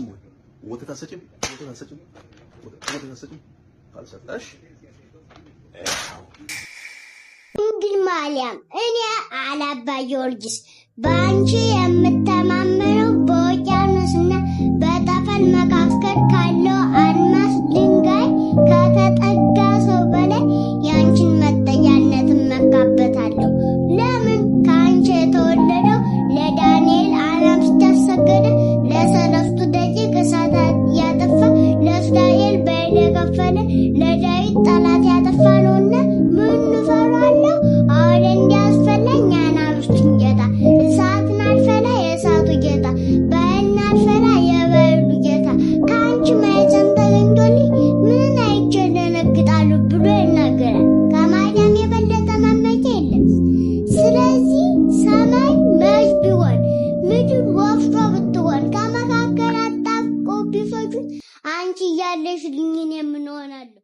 ስሙኝ ወተት አሰጭም ካልሰጠሽ እንግዲህ ማርያም እኔ አላባ ጊዮርጊስ ባንቺ የምተማመነው በውቅያኖስና በጠፈር መካከል ካለው አድማስ ድንጋይ ከተጠጋ ሰው በላይ ያንቺን መጠጊያነት እመካበታለሁ። ለምን ከአንቺ የተወለደው ለዳንኤል አናብስት ያሰገደ ለሰለስቱ ደቂቅ እሳት ያጠፋ ለእስራኤል በይል የከፈለ ለዳዊት ጠላት ያጠፋ ነውና ምን እፈራለሁ? አሁን እንዲያስፈለኝ አናብስቱን ጌታ እሳትን አልፈላ የእሳቱ ጌታ በይልን አልፈላ የበይሉ ጌታ ከአንቺ ማኅፀን ተገኝቶልኝ ምን አይቼ እደነግጣለሁ ብሎ ይናገራል። ከማርያም የበለጠ መመኪያ የለም። ስለዚህ ሰማይ መች ቢሆን ምድር ወፍጮ ብትሆን ከመካከል አጣብቀው ቢፈጁኝ አንቺ እያለሽልኝ እኔ ምን እሆናለሁ?